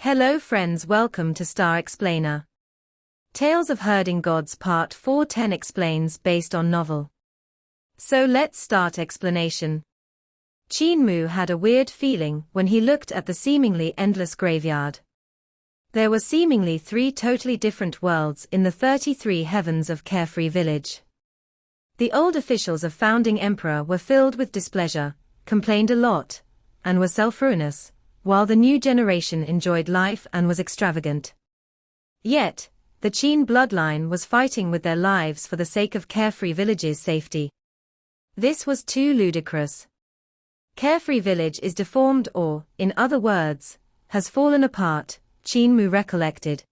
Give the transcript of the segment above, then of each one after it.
Hello friends, welcome to Star Explainer. Tales of Herding Gods Part 410 explains based on novel. So let's start explanation. Qin Mu had a weird feeling when he looked at the seemingly endless graveyard. There were seemingly 3 totally different worlds in the 33 heavens of Carefree Village. The old officials of Founding Emperor were filled with displeasure, complained a lot, and were self-ruinous, while the new generation enjoyed life and was extravagant. Yet, the Qin bloodline was fighting with their lives for the sake of Carefree Village's safety. This was too ludicrous. Carefree Village is deformed or, in other words, has fallen apart, Qin Mu recollected.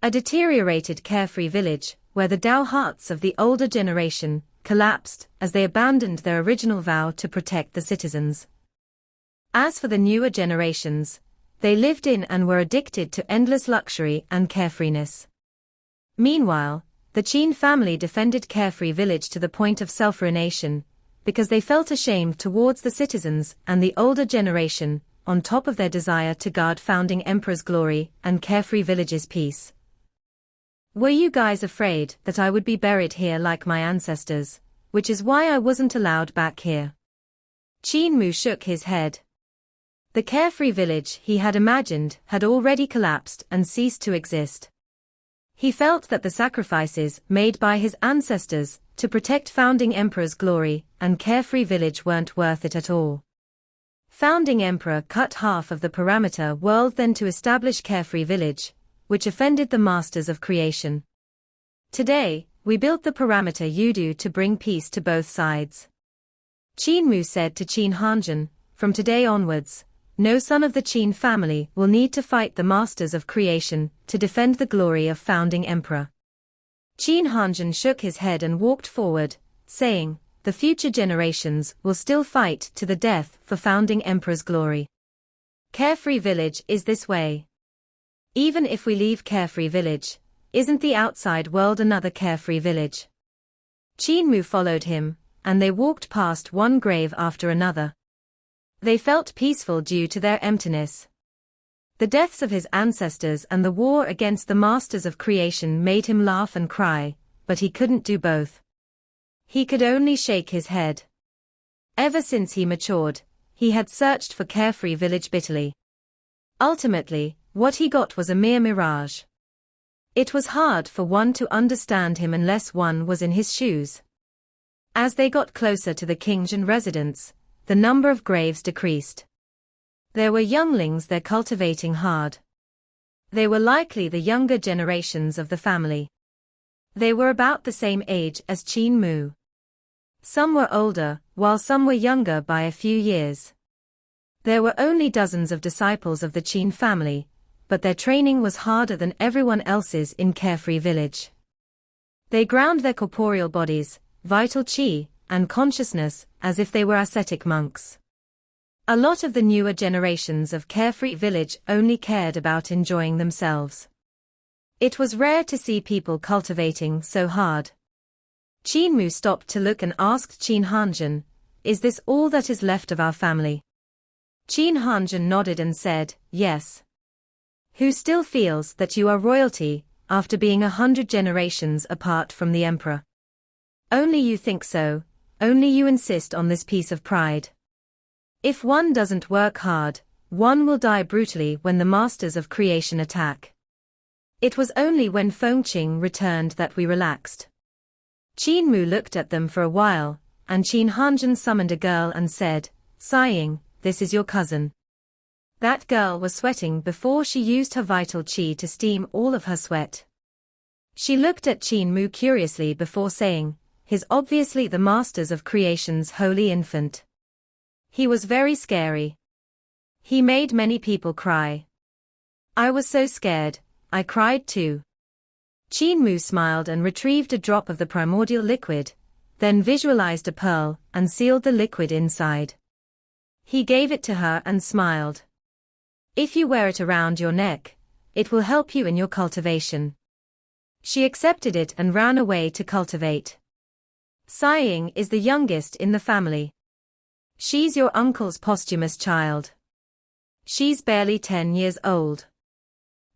A deteriorated Carefree Village, where the Tao hearts of the older generation collapsed as they abandoned their original vow to protect the citizens. As for the newer generations, they lived in and were addicted to endless luxury and carefreeness. Meanwhile, the Qin family defended Carefree Village to the point of self-ruination, because they felt ashamed towards the citizens and the older generation, on top of their desire to guard Founding Emperor's glory and Carefree Village's peace. Were you guys afraid that I would be buried here like my ancestors, which is why I wasn't allowed back here? Qin Mu shook his head. The Carefree Village he had imagined had already collapsed and ceased to exist. He felt that the sacrifices made by his ancestors to protect Founding Emperor's glory and Carefree Village weren't worth it at all. Founding Emperor cut half of the parameter world then to establish Carefree Village, which offended the masters of creation. Today, we built the parameter Yudu to bring peace to both sides. Qin Mu said to Qin Hanjin, from today onwards, no son of the Qin family will need to fight the masters of creation to defend the glory of Founding Emperor. Qin Hanjin shook his head and walked forward, saying, the future generations will still fight to the death for Founding Emperor's glory. Carefree Village is this way. Even if we leave Carefree Village, isn't the outside world another Carefree Village? Qin Mu followed him, and they walked past one grave after another. They felt peaceful due to their emptiness. The deaths of his ancestors and the war against the masters of creation made him laugh and cry, but he couldn't do both. He could only shake his head. Ever since he matured, he had searched for Carefree Village bitterly. Ultimately, what he got was a mere mirage. It was hard for one to understand him unless one was in his shoes. As they got closer to the Qingzhen residence, the number of graves decreased. There were younglings there cultivating hard. They were likely the younger generations of the family. They were about the same age as Qin Mu. Some were older, while some were younger by a few years. There were only dozens of disciples of the Qin family, but their training was harder than everyone else's in Carefree Village. They ground their corporeal bodies, vital qi, and consciousness as if they were ascetic monks. A lot of the newer generations of Carefree Village only cared about enjoying themselves. It was rare to see people cultivating so hard. Qin Mu stopped to look and asked Qin Hanjin, is this all that is left of our family? Qin Hanjin nodded and said, yes. Who still feels that you are royalty, after being 100 generations apart from the emperor? Only you think so, only you insist on this piece of pride. If one doesn't work hard, one will die brutally when the masters of creation attack. It was only when Fengqing returned that we relaxed. Qin Mu looked at them for a while, and Qin Hanjin summoned a girl and said, sighing, this is your cousin. That girl was sweating before she used her vital qi to steam all of her sweat. She looked at Qin Mu curiously before saying, he's obviously the masters of creation's holy infant. He was very scary. He made many people cry. I was so scared, I cried too. Qin Mu smiled and retrieved a drop of the primordial liquid, then visualized a pearl and sealed the liquid inside. He gave it to her and smiled. If you wear it around your neck, it will help you in your cultivation. She accepted it and ran away to cultivate. Sighing is the youngest in the family. She's your uncle's posthumous child. She's barely 10 years old.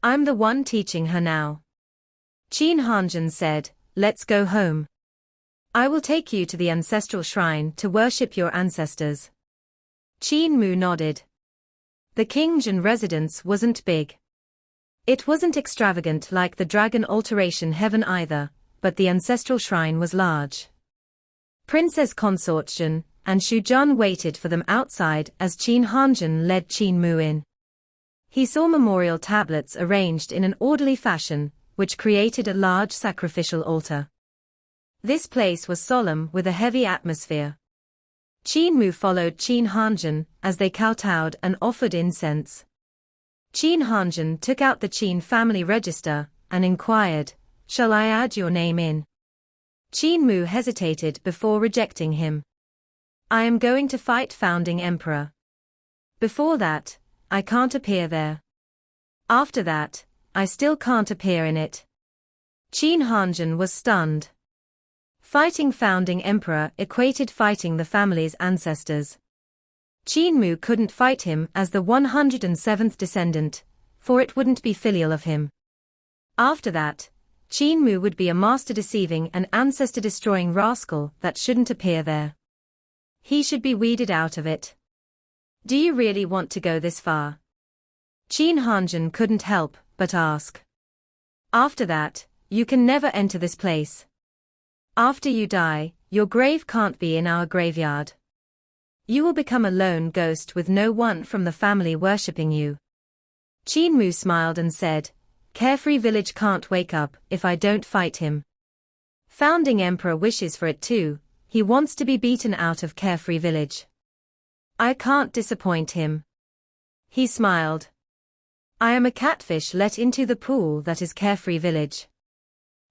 I'm the one teaching her now. Qin Hanjun said, let's go home. I will take you to the ancestral shrine to worship your ancestors. Qin Mu nodded. The Qingjin residence wasn't big. It wasn't extravagant like the dragon alteration heaven either, but the ancestral shrine was large. Princess Consort Jun and Shu Jun waited for them outside as Qin Hanjun led Qin Mu in. He saw memorial tablets arranged in an orderly fashion, which created a large sacrificial altar. This place was solemn with a heavy atmosphere. Qin Mu followed Qin Hanjun as they kowtowed and offered incense. Qin Hanjun took out the Qin family register and inquired, "Shall I add your name in?" Qin Mu hesitated before rejecting him. "I am going to fight founding emperor. Before that, I can't appear there. After that, I still can't appear in it." Qin Hanjun was stunned. Fighting founding emperor equated fighting the family's ancestors. Qin Mu couldn't fight him as the 107th descendant, for it wouldn't be filial of him. After that, Qin Mu would be a master-deceiving and ancestor-destroying rascal that shouldn't appear there. He should be weeded out of it. "Do you really want to go this far?" Qin Hanjun couldn't help but ask. "After that, you can never enter this place. After you die, your grave can't be in our graveyard. You will become a lone ghost with no one from the family worshipping you." Qin Mu smiled and said, "Carefree Village can't wake up if I don't fight him. Founding Emperor wishes for it too, he wants to be beaten out of Carefree Village. I can't disappoint him." He smiled. "I am a catfish let into the pool that is Carefree Village.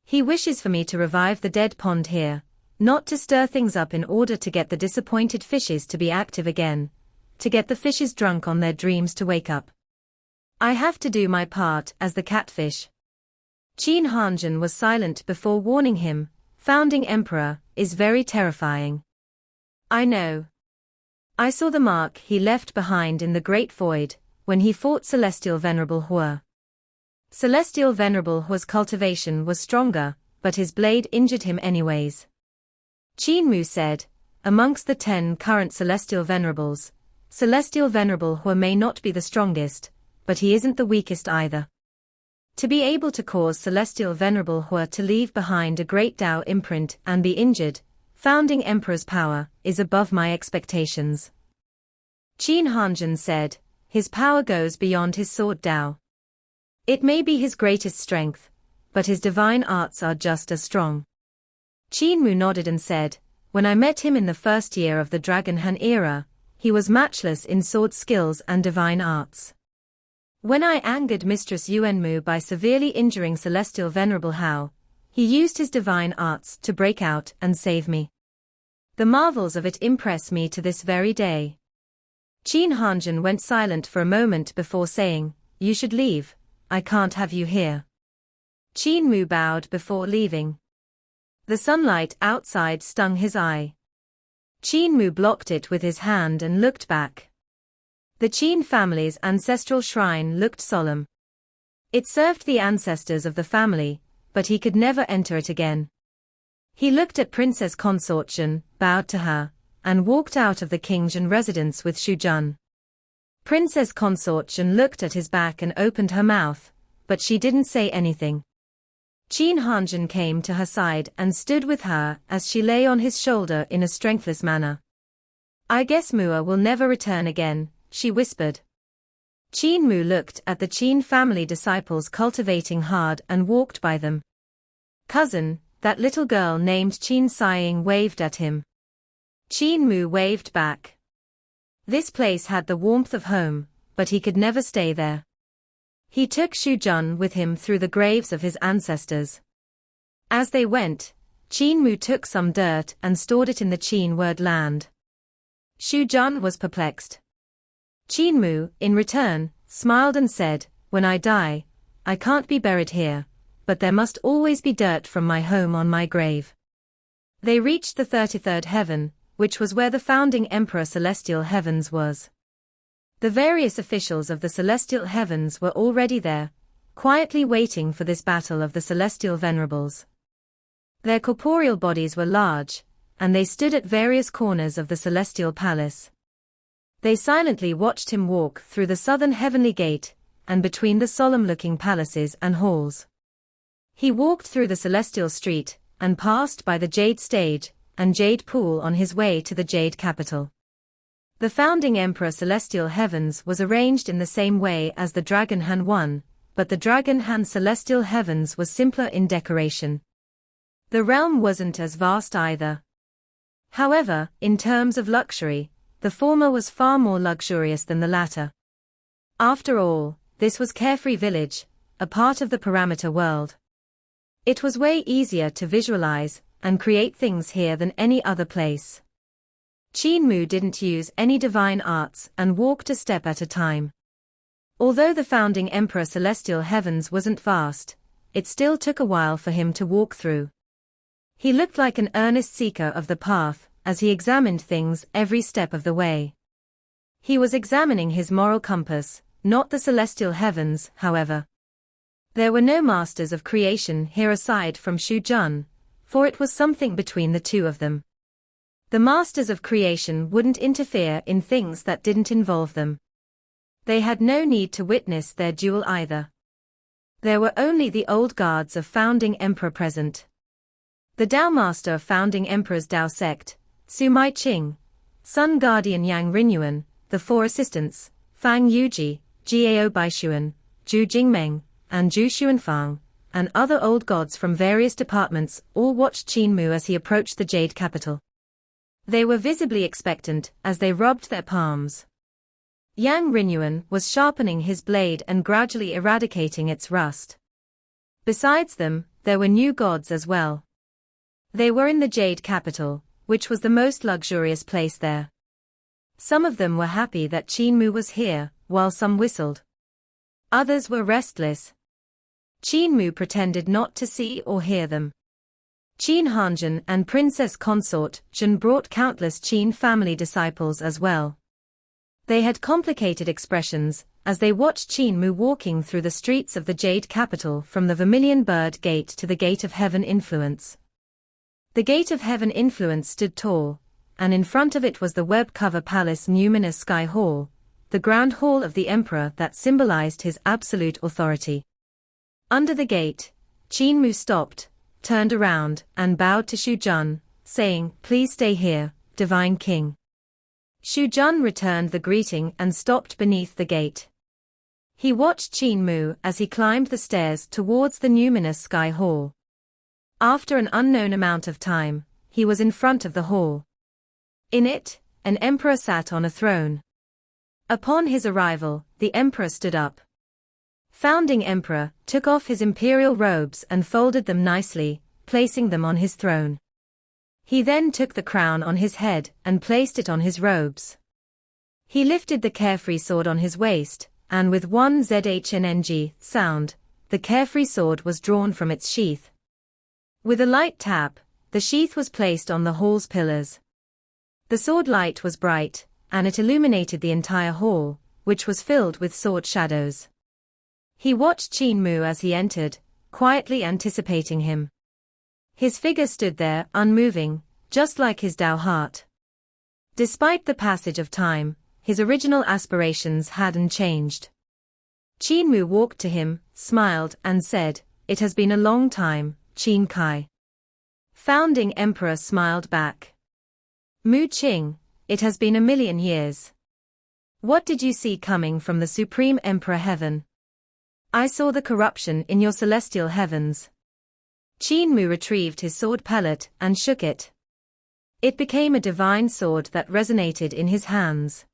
He wishes for me to revive the dead pond here, not to stir things up in order to get the disappointed fishes to be active again, to get the fishes drunk on their dreams to wake up. I have to do my part as the catfish." Qin Hanjun was silent before warning him, "Founding Emperor is very terrifying. I know. I saw the mark he left behind in the Great Void, when he fought Celestial Venerable Hua. Celestial Venerable Hua's cultivation was stronger, but his blade injured him anyways." Qin Mu said, "Amongst the 10 current Celestial Venerables, Celestial Venerable Hua may not be the strongest, but he isn't the weakest either. To be able to cause Celestial Venerable Hua to leave behind a great Tao imprint and be injured, Founding Emperor's power, is above my expectations." Qin Hanjun said, "His power goes beyond his sword Tao. It may be his greatest strength, but his divine arts are just as strong." Qin Mu nodded and said, "When I met him in the first year of the Dragon Han era, he was matchless in sword skills and divine arts. When I angered Mistress Yuan Mu by severely injuring Celestial Venerable Hao, he used his divine arts to break out and save me. The marvels of it impress me to this very day." Qin Hanjun went silent for a moment before saying, "You should leave, I can't have you here." Qin Mu bowed before leaving. The sunlight outside stung his eye. Qin Mu blocked it with his hand and looked back. The Qin family's ancestral shrine looked solemn. It served the ancestors of the family, but he could never enter it again. He looked at Princess Consort Jun, bowed to her, and walked out of the Qingjin residence with Shu Jun. Princess Consort Jun looked at his back and opened her mouth, but she didn't say anything. Qin Hanjun came to her side and stood with her as she lay on his shoulder in a strengthless manner. "I guess Mua will never return again," she whispered. Qin Mu looked at the Qin family disciples cultivating hard and walked by them. "Cousin," that little girl named Qin sighing waved at him. Qin Mu waved back. This place had the warmth of home, but he could never stay there. He took Shu Jun with him through the graves of his ancestors. As they went, Qin Mu took some dirt and stored it in the Qin word land. Shu Jun was perplexed. Qin Mu, in return, smiled and said, "When I die, I can't be buried here, but there must always be dirt from my home on my grave." They reached the 33rd heaven, which was where the founding Emperor Celestial Heavens was. The various officials of the Celestial Heavens were already there, quietly waiting for this battle of the celestial venerables. Their corporeal bodies were large, and they stood at various corners of the celestial palace. They silently watched him walk through the southern heavenly gate, and between the solemn-looking palaces and halls. He walked through the celestial street, and passed by the jade stage and jade pool on his way to the jade capital. The founding emperor celestial heavens was arranged in the same way as the Dragon Han one, but the Dragon Han celestial heavens was simpler in decoration. The realm wasn't as vast either. However, in terms of luxury, the former was far more luxurious than the latter. After all, this was Carefree Village, a part of the parameter world. It was way easier to visualize and create things here than any other place. Qin Mu didn't use any divine arts and walked a step at a time. Although the founding Emperor Celestial Heavens wasn't vast, it still took a while for him to walk through. He looked like an earnest seeker of the path as he examined things every step of the way. He was examining his moral compass, not the celestial heavens, however. There were no masters of creation here aside from Shu Jun, for it was something between the two of them. The masters of creation wouldn't interfere in things that didn't involve them. They had no need to witness their duel either. There were only the old guards of founding emperor present. The Dao master of founding emperor's Dao sect, Su Mai Qing, Sun Guardian Yang Rinyuan, the four assistants, Fang Yuji, Jiao Baishuan, Zhu Jingmeng, and Zhu Xuanfang, and other old gods from various departments all watched Qin Mu as he approached the Jade capital. They were visibly expectant as they rubbed their palms. Yang Rinyuan was sharpening his blade and gradually eradicating its rust. Besides them, there were new gods as well. They were in the Jade capital, which was the most luxurious place there. Some of them were happy that Qin Mu was here, while some whistled. Others were restless. Qin Mu pretended not to see or hear them. Qin Hanjun and Princess Consort Jun brought countless Qin family disciples as well. They had complicated expressions as they watched Qin Mu walking through the streets of the Jade capital from the Vermilion Bird Gate to the Gate of Heaven Influence. The Gate of Heaven Influence stood tall, and in front of it was the web cover palace Numinous Sky Hall, the grand hall of the emperor that symbolized his absolute authority. Under the gate, Qin Mu stopped, turned around, and bowed to Shu Jun, saying, "Please stay here, divine king." Shu Jun returned the greeting and stopped beneath the gate. He watched Qin Mu as he climbed the stairs towards the Numinous Sky Hall. After an unknown amount of time, he was in front of the hall. In it, an emperor sat on a throne. Upon his arrival, the emperor stood up. Founding emperor took off his imperial robes and folded them nicely, placing them on his throne. He then took the crown on his head and placed it on his robes. He lifted the carefree sword on his waist, and with one zhnng sound, the carefree sword was drawn from its sheath. With a light tap, the sheath was placed on the hall's pillars. The sword light was bright, and it illuminated the entire hall, which was filled with sword shadows. He watched Qin Mu as he entered, quietly anticipating him. His figure stood there, unmoving, just like his Dao heart. Despite the passage of time, his original aspirations hadn't changed. Qin Mu walked to him, smiled, and said, "It has been a long time, Qin Kai." Founding emperor smiled back. "Mu Qing, it has been 1,000,000 years. What did you see coming from the Supreme Emperor Heaven?" "I saw the corruption in your celestial heavens." Qin Mu retrieved his sword pellet and shook it. It became a divine sword that resonated in his hands.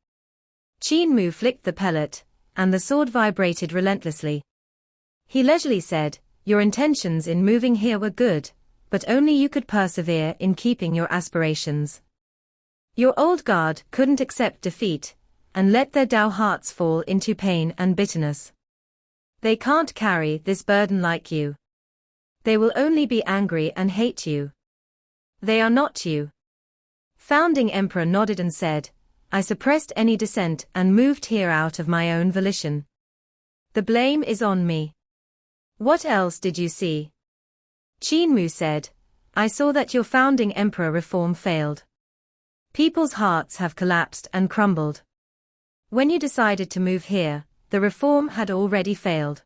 Qin Mu flicked the pellet, and the sword vibrated relentlessly. He leisurely said, "Your intentions in moving here were good, but only you could persevere in keeping your aspirations. Your old guard couldn't accept defeat, and let their Dao hearts fall into pain and bitterness. They can't carry this burden like you. They will only be angry and hate you. They are not you." Founding emperor nodded and said, "I suppressed any dissent and moved here out of my own volition. The blame is on me. What else did you see? Qin Mu said, I saw that your founding emperor reform failed. People's hearts have collapsed and crumbled. When you decided to move here, the reform had already failed.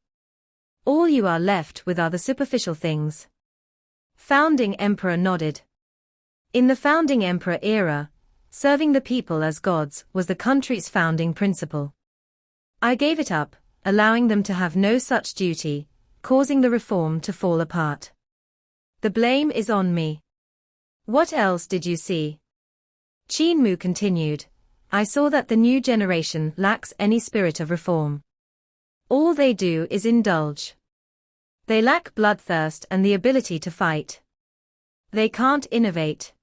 All you are left with are the superficial things. Founding emperor nodded. In the founding emperor era, serving the people as gods was the country's founding principle. I gave it up, allowing them to have no such duty, causing the reform to fall apart. The blame is on me. What else did you see? Qin Mu continued, I saw that the new generation lacks any spirit of reform. All they do is indulge. They lack bloodthirst and the ability to fight. They can't innovate.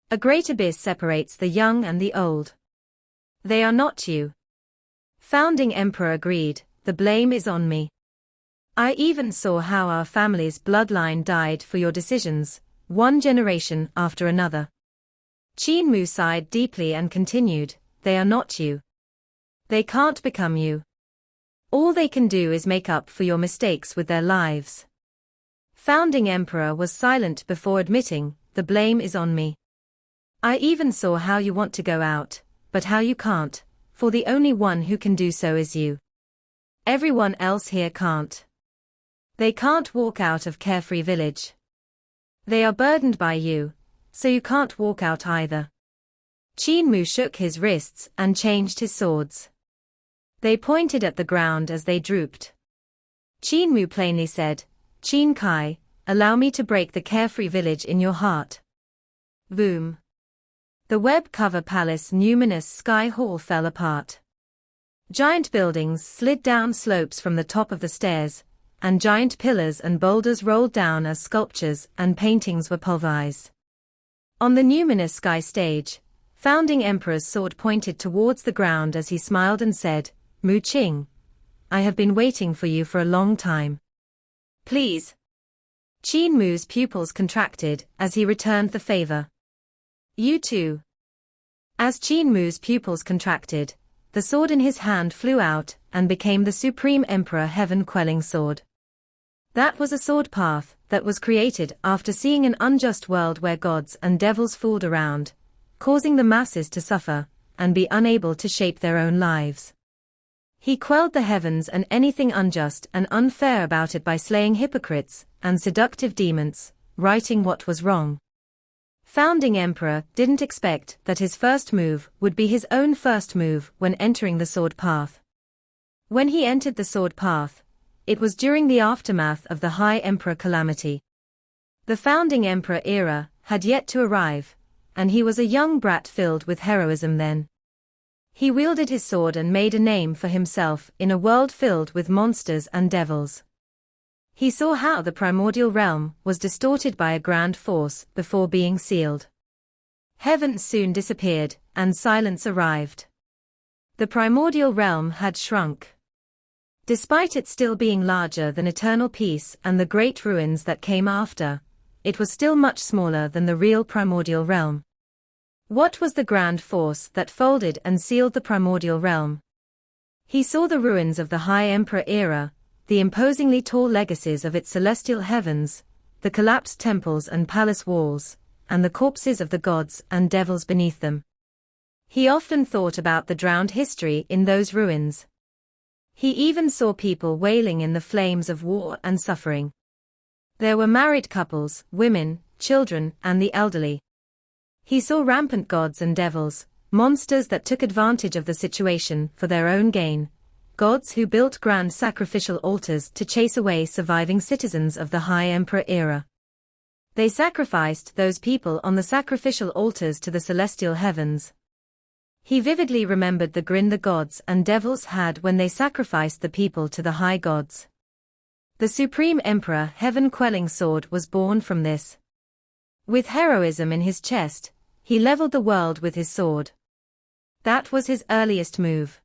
A great abyss separates the young and the old. They are not you. Founding emperor agreed, the blame is on me. I even saw how our family's bloodline died for your decisions, one generation after another. Qin Mu sighed deeply and continued, they are not you. They can't become you. All they can do is make up for your mistakes with their lives. Founding emperor was silent before admitting, the blame is on me. I even saw how you want to go out, but how you can't, for the only one who can do so is you. Everyone else here can't. They can't walk out of Carefree Village. They are burdened by you, so you can't walk out either. Qin Mu shook his wrists and changed his swords. They pointed at the ground as they drooped. Qin Mu plainly said, Qin Kai, allow me to break the Carefree Village in your heart. Boom. The web-cover palace numinous sky hall fell apart. Giant buildings slid down slopes from the top of the stairs, and giant pillars and boulders rolled down as sculptures and paintings were pulverized. On the numinous sky stage, founding emperor's sword pointed towards the ground as he smiled and said, Mu Qing, I have been waiting for you for a long time. Please. Qin Mu's pupils contracted as he returned the favor. You too. As Qin Mu's pupils contracted, the sword in his hand flew out and became the Supreme Emperor Heaven-quelling Sword. That was a sword path that was created after seeing an unjust world where gods and devils fooled around, causing the masses to suffer and be unable to shape their own lives. He quelled the heavens and anything unjust and unfair about it by slaying hypocrites and seductive demons, righting what was wrong. Founding Emperor didn't expect that his first move would be his own first move when entering the sword path. When he entered the sword path, it was during the aftermath of the High Emperor calamity. The Founding Emperor era had yet to arrive, and he was a young brat filled with heroism then. He wielded his sword and made a name for himself in a world filled with monsters and devils. He saw how the primordial realm was distorted by a grand force before being sealed. Heaven soon disappeared, and silence arrived. The primordial realm had shrunk. Despite it still being larger than eternal peace and the great ruins that came after, it was still much smaller than the real primordial realm. What was the grand force that folded and sealed the primordial realm? He saw the ruins of the High Emperor era, the imposingly tall legacies of its celestial heavens, the collapsed temples and palace walls, and the corpses of the gods and devils beneath them. He often thought about the drowned history in those ruins. He even saw people wailing in the flames of war and suffering. There were married couples, women, children, and the elderly. He saw rampant gods and devils, monsters that took advantage of the situation for their own gain, gods who built grand sacrificial altars to chase away surviving citizens of the High Emperor era. They sacrificed those people on the sacrificial altars to the celestial heavens. He vividly remembered the grin the gods and devils had when they sacrificed the people to the high gods. The Supreme Emperor Heaven-quelling Sword was born from this. With heroism in his chest, he leveled the world with his sword. That was his earliest move.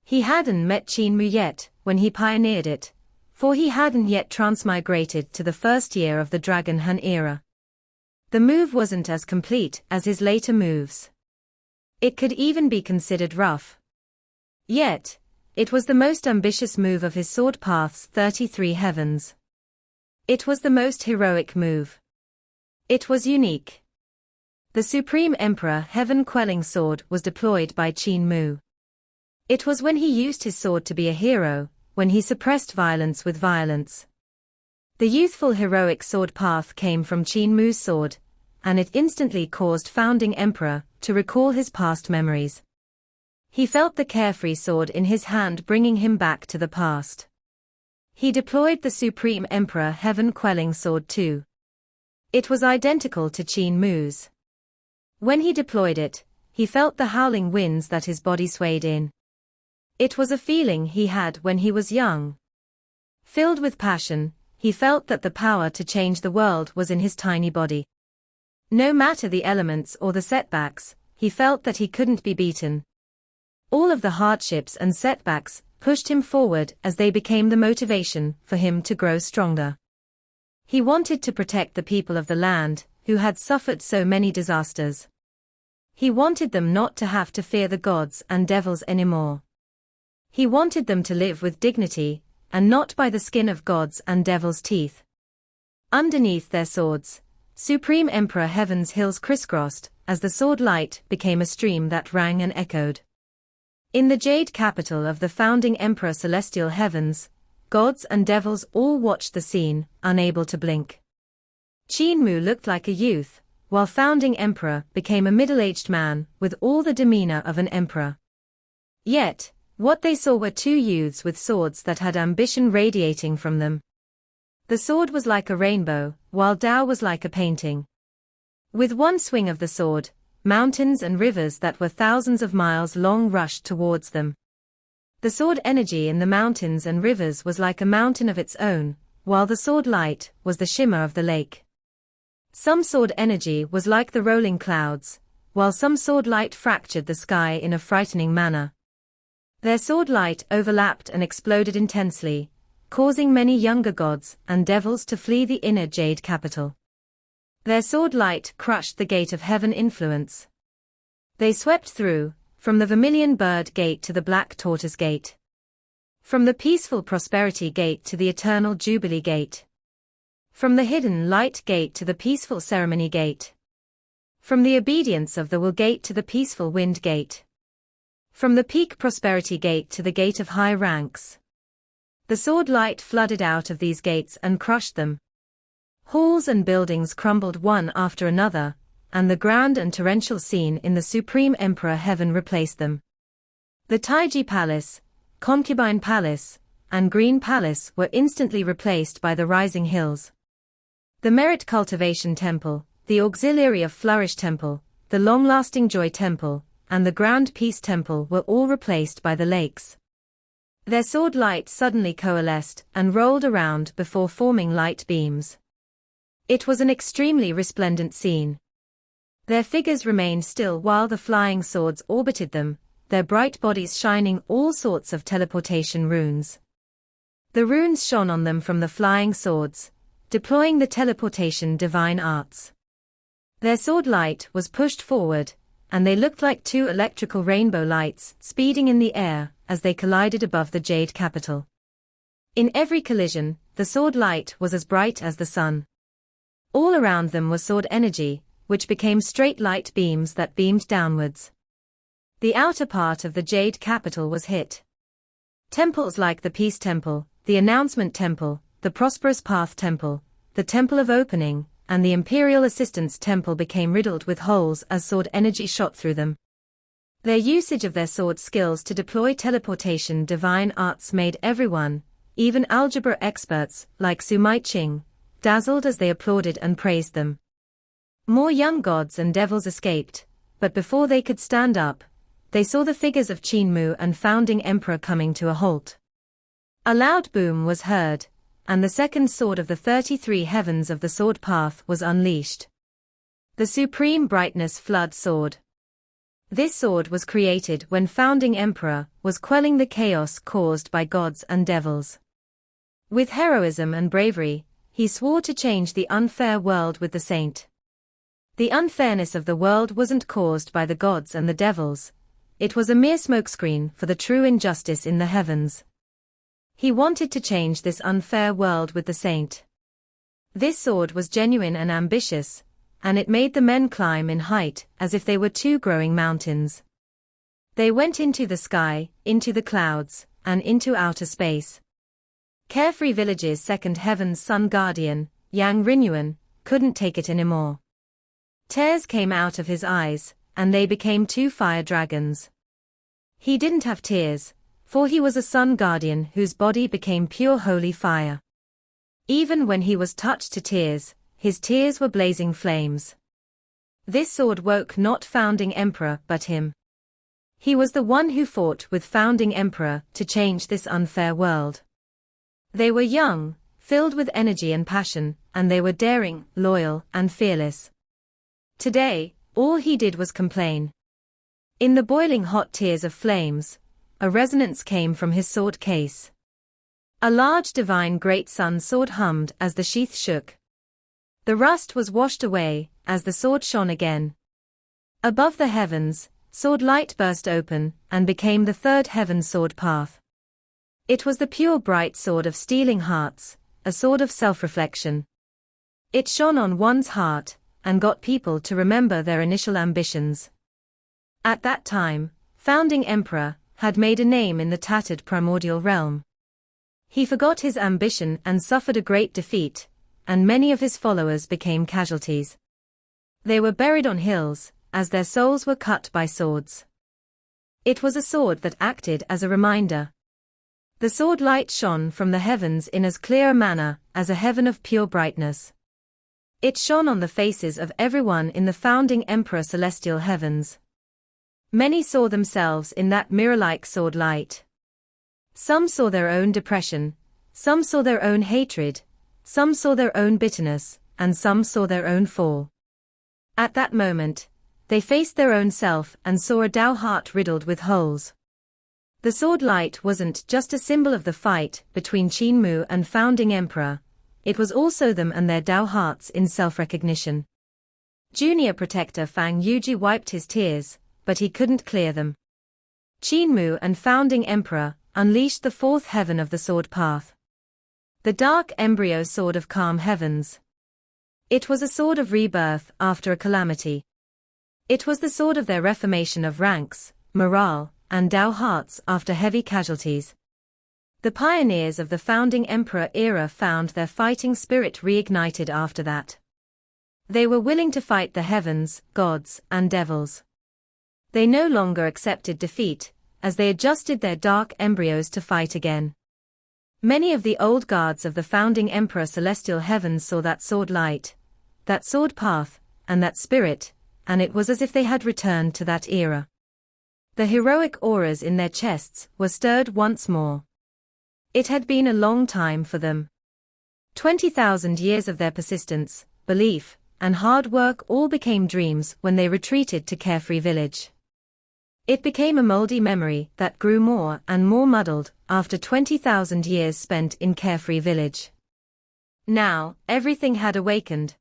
He hadn't met Qin Mu yet when he pioneered it, for he hadn't yet transmigrated to the first year of the Dragon Han era. The move wasn't as complete as his later moves. It could even be considered rough. Yet, It was the most ambitious move of his sword path's 33 heavens. It was the most heroic move. It was unique. The Supreme Emperor Heaven-Quelling Sword was deployed by Qin Mu. It was when he used his sword to be a hero, when he suppressed violence with violence. The youthful heroic sword path came from Qin Mu's sword, and it instantly caused Founding Emperor to recall his past memories. He felt the carefree sword in his hand bringing him back to the past. He deployed the Supreme Emperor Heaven-Quelling Sword too. It was identical to Qin Mu's. When he deployed it, he felt the howling winds that his body swayed in. It was a feeling he had when he was young. Filled with passion, he felt that the power to change the world was in his tiny body. No matter the elements or the setbacks, he felt that he couldn't be beaten. All of the hardships and setbacks pushed him forward as they became the motivation for him to grow stronger. He wanted to protect the people of the land, who had suffered so many disasters. He wanted them not to have to fear the gods and devils anymore. He wanted them to live with dignity, and not by the skin of gods and devils' teeth. Underneath their swords, Supreme Emperor Heaven's hills crisscrossed, as the sword light became a stream that rang and echoed. In the jade capital of the Founding Emperor Celestial Heavens, gods and devils all watched the scene, unable to blink. Qin Mu looked like a youth, while Founding Emperor became a middle-aged man with all the demeanor of an emperor. Yet, what they saw were two youths with swords that had ambition radiating from them. The sword was like a rainbow, while Tao was like a painting. With one swing of the sword, mountains and rivers that were thousands of miles long rushed towards them. The sword energy in the mountains and rivers was like a mountain of its own, while the sword light was the shimmer of the lake. Some sword energy was like the rolling clouds, while some sword light fractured the sky in a frightening manner. Their sword light overlapped and exploded intensely, causing many younger gods and devils to flee the inner jade capital. Their sword light crushed the gate of heaven influence. They swept through, from the vermilion bird gate to the black tortoise gate. From the peaceful prosperity gate to the eternal jubilee gate. From the hidden light gate to the peaceful ceremony gate. From the obedience of the will gate to the peaceful wind gate. From the peak prosperity gate to the gate of high ranks. The sword light flooded out of these gates and crushed them. Halls and buildings crumbled one after another, and the grand and torrential scene in the Supreme Emperor Heaven replaced them. The Taiji Palace, Concubine Palace, and Green Palace were instantly replaced by the rising hills. The Merit Cultivation Temple, the Auxiliary of Flourish Temple, the Long-Lasting Joy Temple, and the Grand Peace Temple were all replaced by the lakes. Their sword light suddenly coalesced and rolled around before forming light beams. It was an extremely resplendent scene. Their figures remained still while the flying swords orbited them, their bright bodies shining all sorts of teleportation runes. The runes shone on them from the flying swords, deploying the teleportation divine arts. Their sword light was pushed forward, and they looked like two electrical rainbow lights speeding in the air as they collided above the jade capital. In every collision, the sword light was as bright as the sun. All around them was sword energy, which became straight light beams that beamed downwards. The outer part of the jade capital was hit. Temples like the Peace Temple, the Announcement Temple, the Prosperous Path Temple, the Temple of Opening, and the Imperial Assistance Temple became riddled with holes as sword energy shot through them. Their usage of their sword skills to deploy teleportation divine arts made everyone, even algebra experts like Su Mai-ching, dazzled as they applauded and praised them. More young gods and devils escaped, but before they could stand up, they saw the figures of Qin Mu and Founding Emperor coming to a halt. A loud boom was heard, and the second sword of the 33 heavens of the sword path was unleashed. The Supreme Brightness Flood Sword. This sword was created when Founding Emperor was quelling the chaos caused by gods and devils. With heroism and bravery, he swore to change the unfair world with the saint. The unfairness of the world wasn't caused by the gods and the devils, it was a mere smokescreen for the true injustice in the heavens. He wanted to change this unfair world with the saint. This sword was genuine and ambitious, and it made the men climb in height as if they were two growing mountains. They went into the sky, into the clouds, and into outer space. Carefree Village's second heaven's sun guardian, Yang Rinyuan, couldn't take it anymore. Tears came out of his eyes, and they became two fire dragons. He didn't have tears, for he was a sun guardian whose body became pure holy fire. Even when he was touched to tears, his tears were blazing flames. This sword woke not founding emperor but him. He was the one who fought with founding emperor to change this unfair world. They were young, filled with energy and passion, and they were daring, loyal, and fearless. Today, all he did was complain. In the boiling hot tears of flames, a resonance came from his sword case. A large divine great sun sword hummed as the sheath shook. The rust was washed away, as the sword shone again. Above the heavens, sword light burst open, and became the third heaven sword path. It was the pure bright sword of stealing hearts, a sword of self-reflection. It shone on one's heart, and got people to remember their initial ambitions. At that time, founding emperor had made a name in the tattered primordial realm. He forgot his ambition and suffered a great defeat, and many of his followers became casualties. They were buried on hills, as their souls were cut by swords. It was a sword that acted as a reminder. The sword light shone from the heavens in as clear a manner as a heaven of pure brightness. It shone on the faces of everyone in the founding emperor celestial heavens. Many saw themselves in that mirror-like sword light. Some saw their own depression, some saw their own hatred, some saw their own bitterness, and some saw their own fall. At that moment, they faced their own self and saw a Tao heart riddled with holes. The sword light wasn't just a symbol of the fight between Qin Mu and founding emperor, it was also them and their Tao hearts in self-recognition. Junior protector Fang Yuji wiped his tears, but he couldn't clear them. Qin Mu and founding emperor unleashed the fourth heaven of the sword path. The dark embryo sword of calm heavens. It was a sword of rebirth after a calamity. It was the sword of their reformation of ranks, morale, and Tao hearts after heavy casualties. The pioneers of the founding emperor era found their fighting spirit reignited after that. They were willing to fight the heavens, gods, and devils. They no longer accepted defeat, as they adjusted their dark embryos to fight again. Many of the old guards of the founding emperor celestial heavens saw that sword light, that sword path, and that spirit, and it was as if they had returned to that era. The heroic auras in their chests were stirred once more. It had been a long time for them. 20,000 years of their persistence, belief, and hard work all became dreams when they retreated to Carefree Village. It became a moldy memory that grew more and more muddled after 20,000 years spent in Carefree Village. Now, everything had awakened.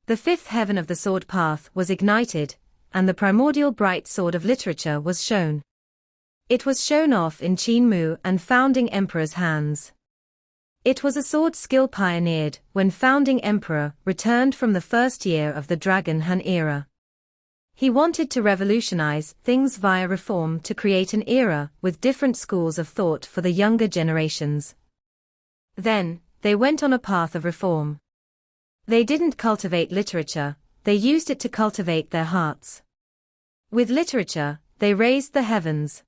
The fifth heaven of the sword path was ignited, and the primordial bright sword of literature was shown. It was shown off in Qin Mu and founding emperor's hands. It was a sword skill pioneered when founding emperor returned from the first year of the Dragon Han era. He wanted to revolutionize things via reform to create an era with different schools of thought for the younger generations. Then, they went on a path of reform. They didn't cultivate literature, they used it to cultivate their hearts. With literature, they raised the heavens.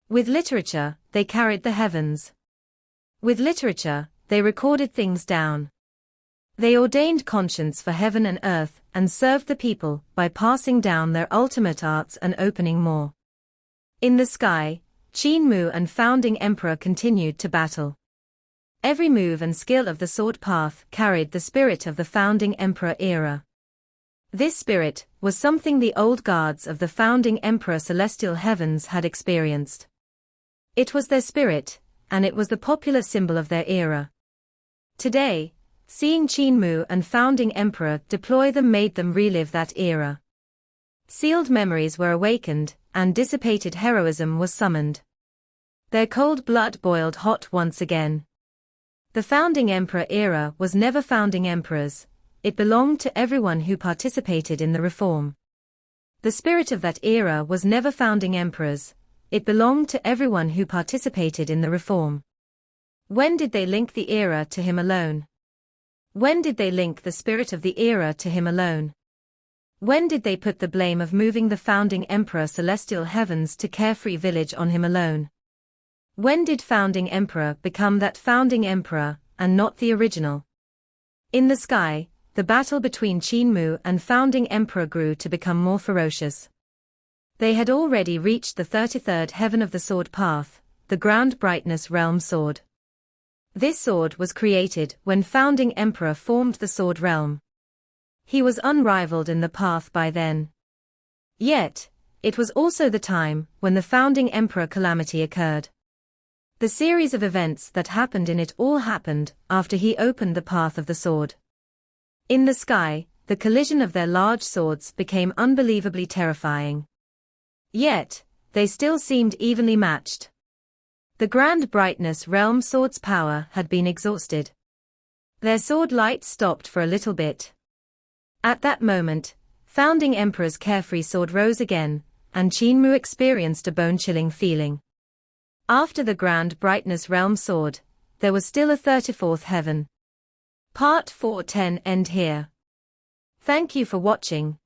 With literature, they carried the heavens. With literature, they recorded things down. They ordained conscience for heaven and earth and served the people by passing down their ultimate arts and opening more. In the sky, Qin Mu and founding emperor continued to battle. Every move and skill of the sword path carried the spirit of the founding emperor era. This spirit was something the old guards of the founding emperor celestial heavens had experienced. It was their spirit, and it was the popular symbol of their era. Today, seeing Qin Mu and founding emperor deploy them made them relive that era. Sealed memories were awakened, and dissipated heroism was summoned. Their cold blood boiled hot once again. The founding emperor era was never founding emperors, it belonged to everyone who participated in the reform. The spirit of that era was never founding emperors, it belonged to everyone who participated in the reform. When did they link the era to him alone? When did they link the spirit of the era to him alone? When did they put the blame of moving the founding emperor celestial heavens to carefree village on him alone? When did founding emperor become that founding emperor, and not the original? In the sky, the battle between Qin Mu and founding emperor grew to become more ferocious. They had already reached the 33rd heaven of the sword path, the ground brightness realm sword. This sword was created when founding emperor formed the sword realm. He was unrivaled in the path by then. Yet, it was also the time when the founding emperor calamity occurred. The series of events that happened in it all happened after he opened the path of the sword. In the sky, the collision of their large swords became unbelievably terrifying. Yet, they still seemed evenly matched. The grand brightness realm sword's power had been exhausted. Their sword light stopped for a little bit. At that moment, founding emperor's carefree sword rose again, and Qin Mu experienced a bone-chilling feeling. After the grand brightness realm sword, there was still a 34th heaven. Part 410 end here. Thank you for watching.